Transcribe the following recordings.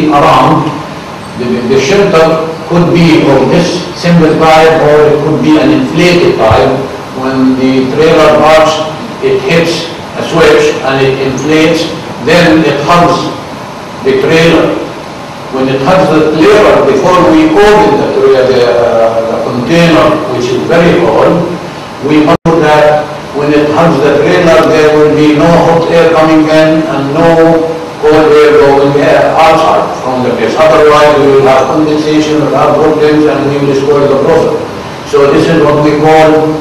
be around. The shelter could be of this simple type, or it could be an inflated type. When the trailer parks, it hits a switch and it inflates, then it hugs the trailer. When it hugs the trailer, before we open the container, which is very cold, we know that when it hugs the trailer, there will be no hot air coming in and no cold air going outside from the place. Otherwise, we will have condensation, we'll have problems, and we will destroy the process. So this is what we call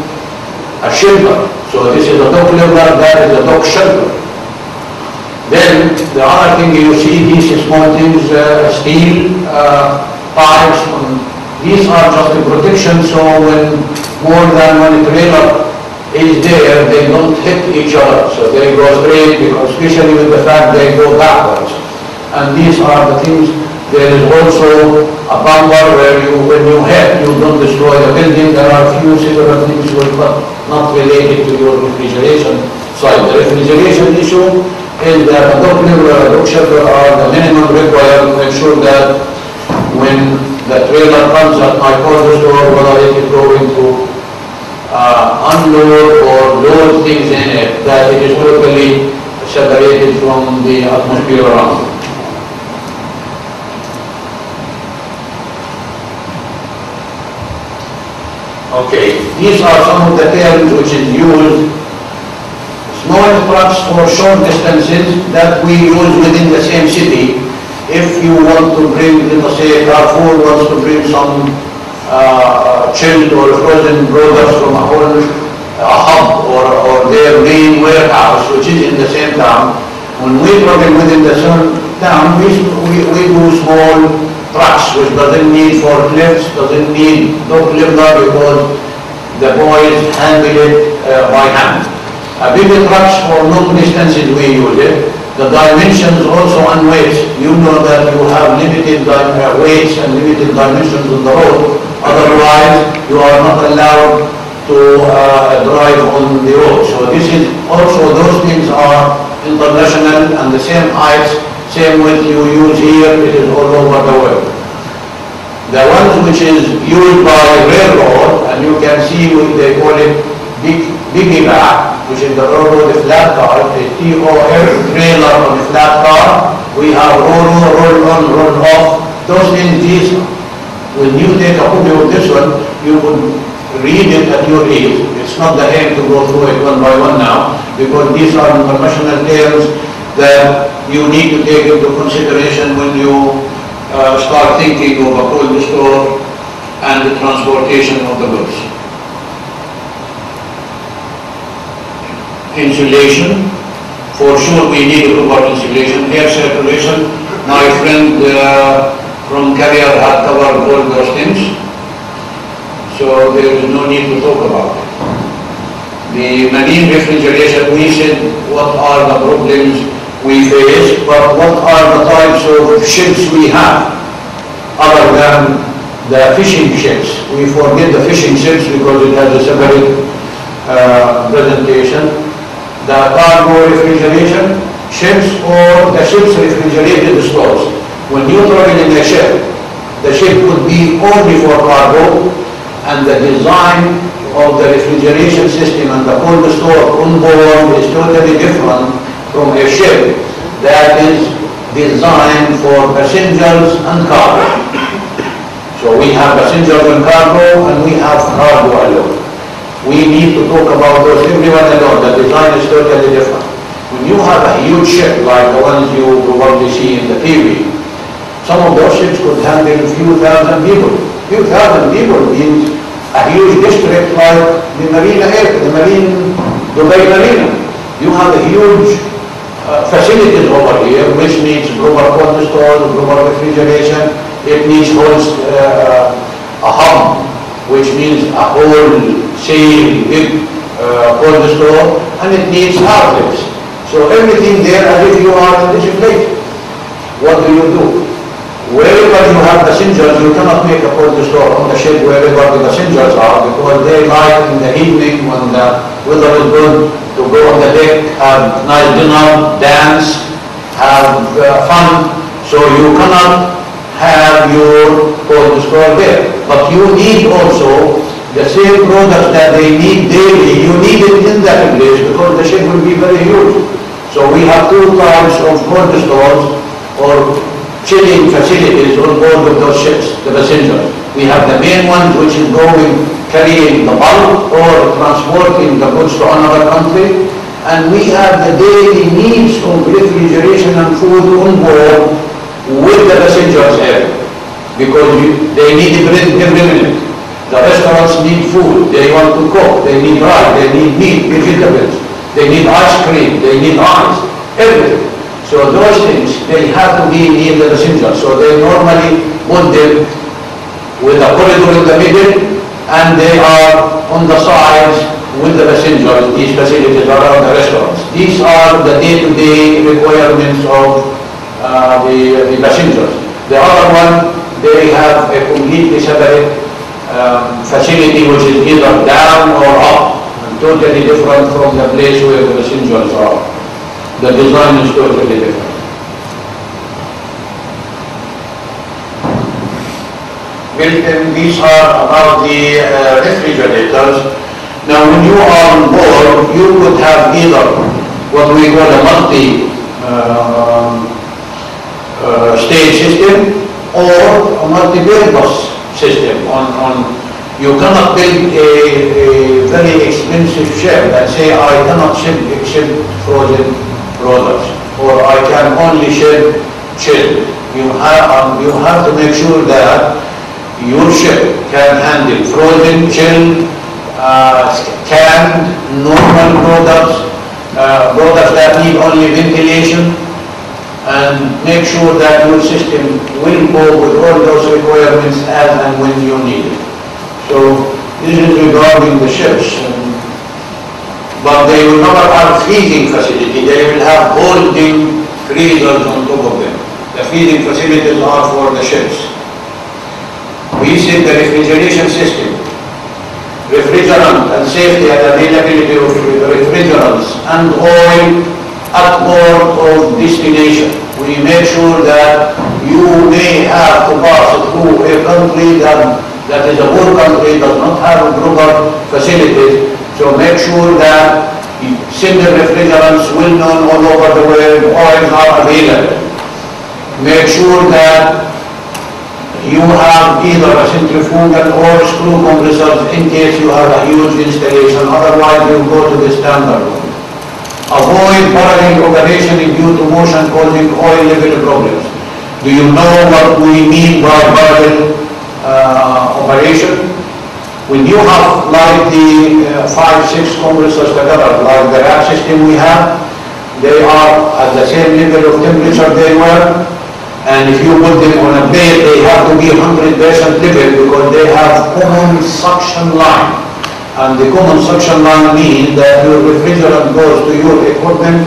a shelter. So this is a dock leveler, that is a dock shelter. Then the other thing you see, these small things, steel pipes, these are just a protection, so when more than one trailer is there, they don't hit each other. So they go straight, because especially with the fact they go backwards. And these are the things. There is also a bumper where when you hit, you don't destroy the building. There are a few similar things, but not related to your refrigeration side. The refrigeration issue is that a dock leveler, a dock shelter are the minimum required to ensure that when the trailer comes at my corner store, whether it is going to unload or load things in it, that it is totally separated from the atmosphere around. Okay, these are some of the terms which is used. Small trucks for short distances that we use within the same city. If you want to bring, let's say Carrefour wants to bring some chilled or frozen products from a hub or their main warehouse, which is in the same town. When we travel within the same town, we do small trucks, which doesn't need forklifts, doesn't need dock leveler, because the boys handle it by hand. Bigger trucks for long distances we use it. The dimensions also on weights. You know that you have limited weights and limited dimensions on the road. Otherwise, you are not allowed to drive on the road. So this is also, those things are international and the same heights, same width you use here, it is all over the world. The ones which is used by railroad, and you can see they call it piggyback, which is the railroad flat car, the TOF trailer on a flat car. We have roll on, roll off. Those things, these, when you take a copy of this one, you would read it at your ease. It's not the aim to go through it one by one now, because these are international terms that you need to take into consideration when you start thinking of a cold store and the transportation of the goods. Insulation, for sure we need to talk about insulation. Air circulation, my friend from Carrier had covered all those things, so there is no need to talk about it. The marine refrigeration, we said what are the problems we face, but what are the types of ships we have other than the fishing ships. We forget the fishing ships because it has a separate presentation. The cargo refrigeration, ships, or the ship's refrigerated stores. When you travel in a ship, the ship would be only for cargo, and the design of the refrigeration system and the cold store on board is totally different from a ship that is designed for passengers and cargo. So we have passengers and cargo, and we have cargo alone. We need to talk about those, everyone alone. The design is totally different. When you have a huge ship like the ones you probably see in the TV, some of those ships could handle a few thousand people. Few thousand people means a huge district like the Marina area, the Dubai Marina. You have a huge facilities over here, which needs proper cold stores, proper refrigeration. It needs a hub, which means a whole sail, big cold store, and it needs outlets. So everything there as if you are in this place. What do? Wherever you have passengers, you cannot make a cold store on the ship wherever the passengers are, because they like in the evening when the weather is good to go on the deck, have nice dinner, dance, have fun. So you cannot have your cold store there. But you need also the same products that they need daily, you need it in that place because the ship will be very huge. So we have two types of cold stores or chilling facilities on board of those ships, the passengers. We have the main ones which is carrying the bulk or transporting the goods to another country. And we have the daily needs of refrigeration and food on board with the passengers area. Because they need bread every minute. The restaurants need food, they want to cook, they need rice, they need meat, vegetables, they need ice cream, they need ice, everything. So those things, they have to be near the passengers. So they normally put them with a corridor in the middle, and they are on the sides with the passengers, these facilities around the restaurants. These are the day-to-day requirements of the passengers. The other one, they have a completely separate facility which is either down or up, and totally different from the place where the passengers are. The design is totally different. Built-in, these are about the refrigerators. Now when you are on board, you could have either what we call a multi-stage system or a multi-purpose system. You cannot build a very expensive ship that say I cannot ship frozen products or I can only ship chilled. You have to make sure that your ship can handle frozen, chilled, canned, normal products, products that need only ventilation, and make sure that your system will go with all those requirements as and when you need it. So this is regarding the ships. But they will never have freezing facility. They will have holding freezers on top of them. The freezing facilities are for the ships. We said the refrigeration system, refrigerant and safety and availability of refrigerants and oil at board of destination. We make sure that you may have to pass through a country that is a poor country, does not have proper facilities. So make sure that similar refrigerants well known all over the world, oils are available. Make sure that you have either a centrifugal or screw compressors in case you have a huge installation, otherwise you go to the standard one. Avoid parallel operation due to motion causing oil level problems. Do you know what we mean by parallel operation? When you have like the 5-6 compressors together, like the rack system we have, they are at the same level of temperature they were, and if you put them on a bed, they have to be 100% level because they have common suction line. And the common suction line means that your refrigerant goes to your equipment,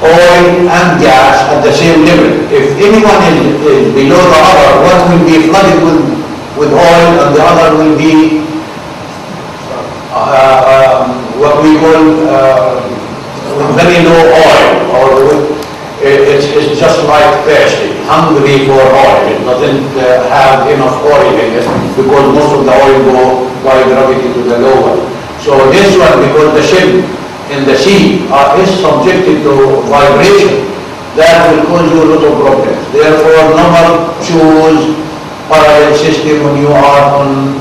oil and gas at the same level. If anyone is below the other, one will be flooded with oil and the other will be what we call very low oil, or it's just like thirsty, hungry for oil. It doesn't have enough oil in it because most of the oil go by gravity to the lower. So this one, because the ship in the sea is subjected to vibration, that will cause you a lot of problems. Therefore, never choose parallel system when you are on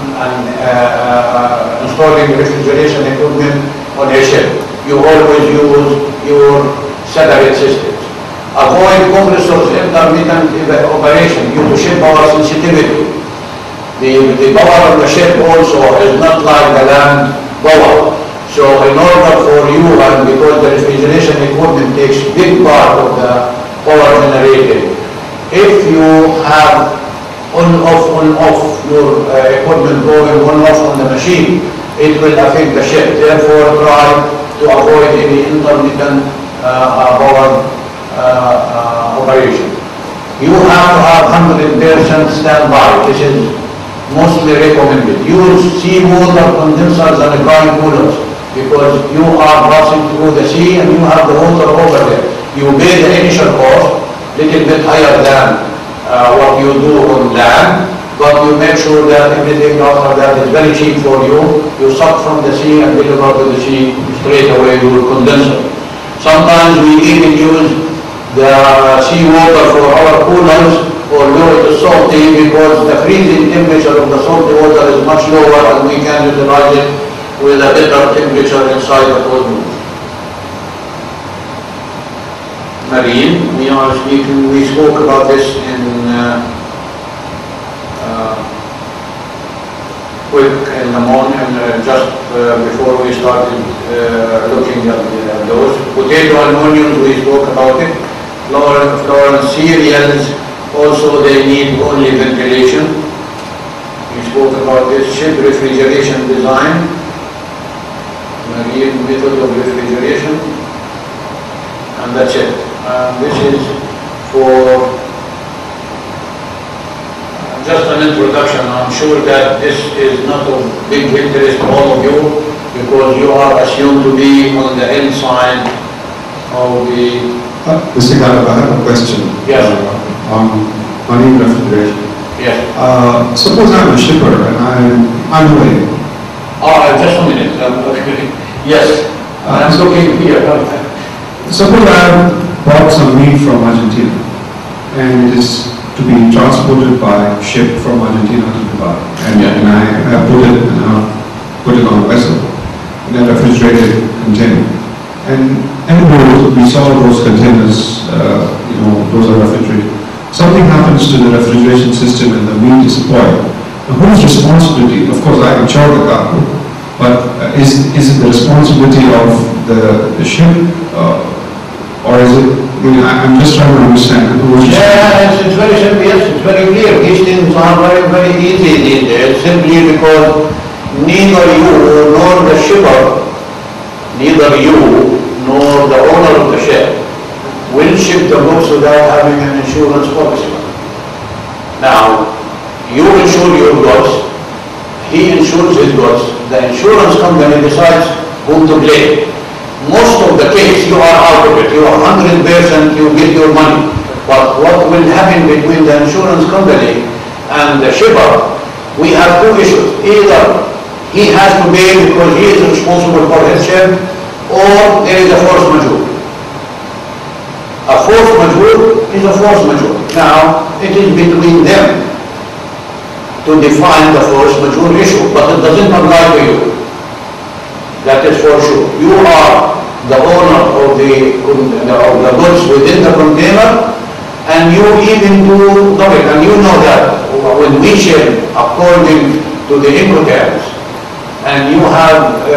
installing refrigeration equipment on a ship. You always use your separate systems. Avoid compressors intermittent operation due to ship power sensitivity. The power of the ship also is not like the land power. So in order for you, and because the refrigeration equipment takes big part of the power generated, if you have on-off your equipment going on-off on the machine, it will affect the ship. Therefore, try to avoid any intermittent power operation. You have to have 100% standby. This is mostly recommended. Use seawater condensers and dry coolers because you are passing through the sea and you have the water over there. You pay the initial cost, little bit higher than what you do on land, but you make sure that everything after that is very cheap for you. You suck from the sea and deliver to the sea straight away your condenser. Sometimes we even use the seawater for our coolers, although it is salty, because the freezing temperature of the salty water is much lower and we can utilize it with a better temperature inside the cold room. Marine, we spoke about this in quick in the morning, just before we started looking at those. Potato and onions, we spoke about it. Flour and cereals, also they need only ventilation. We spoke about this. Ship refrigeration design, marine method of refrigeration, and that's it. This is for just an introduction. I'm sure that this is not of big interest to all of you because you are assumed to be on the inside of the... Mr. Gallup, I have a question. Yes. On marine refrigeration. Yes. Suppose I'm a shipper and I'm away. Just a minute. Yes. I'm looking here. Suppose I bought some meat from Argentina and it is to be transported by ship from Argentina to Dubai, and I put it on a vessel in a refrigerated container. And anyway, we saw those containers, those are refrigerated. Something happens to the refrigeration system and the meat is spoiled. Now, whose responsibility? Of course, I insure the cargo, but is it the responsibility of the ship, or is it? I'm just trying to understand. Yeah, it's very simple. Yes, it's very clear. These things are very, very easy these days, simply because neither you nor the shipper, neither you nor the owner of the ship will ship the goods without having an insurance policy. Now, you insure your goods, he insures his goods, the insurance company decides whom to blame. Most of the case, you are out of it. You are 100%, you get your money. But what will happen between the insurance company and the shipper, we have two issues. Either he has to pay because he is responsible for his ship, or there is a force majeure. A force majeure is a force majeure. Now, it is between them to define the force majeure issue, but it doesn't apply to you. That is for sure. You are the owner of the goods within the container, and you even do it. And you know that when we ship according to the Incoterms, and you have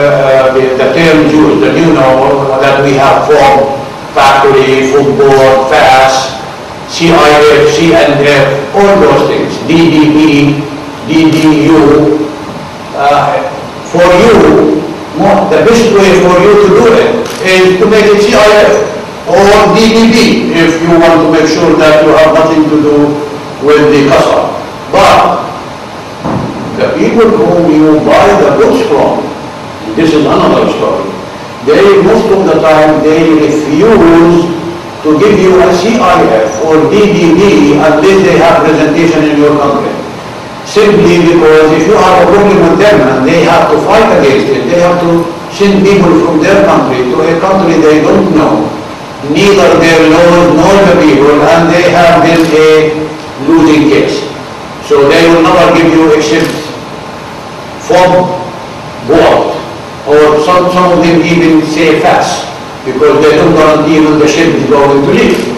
the terms used, and you know that we have foam, factory, food board, FAS, CIF, C&F, all those things, DDB, DDU. For you, the best way for you to do it is to make it CIF or DDB if you want to make sure that you have nothing to do with the customer. But the people whom you buy the goods from, this is another story, most of the time they refuse to give you a CIF or DDB unless they have presentation in your country. Simply because if you have a problem with them and they have to fight against it, they have to send people from their country to a country they don't know, neither their laws nor the people, and they have been a losing case. So they will never give you except fob board, or some of them even say FAS, because they don't guarantee when the ship is going to leave.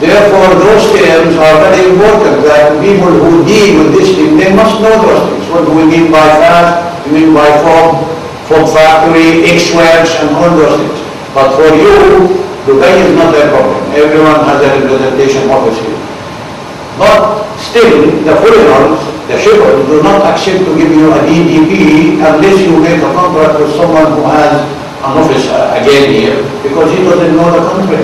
Therefore, those terms are very important that people who deal with this thing, they must know those things. What do we mean by FAS? We mean by fob factory, X-works, and all those things. But for you, Dubai is not a problem. Everyone has a representation office here. But still, the foreigners, the shippers, do not accept to give you a DDP unless you make a contract with someone who has an office again here, because he doesn't know the country.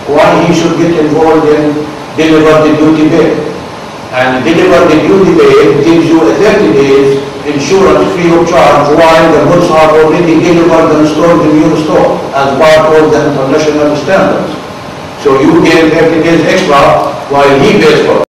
Why he should get involved in deliver the duty paid? And deliver the duty paid gives you a 30 days insurance free of charge while the goods are already delivered and stored in your store as part of the international standards. So So you gain 30 days extra while he pays for it.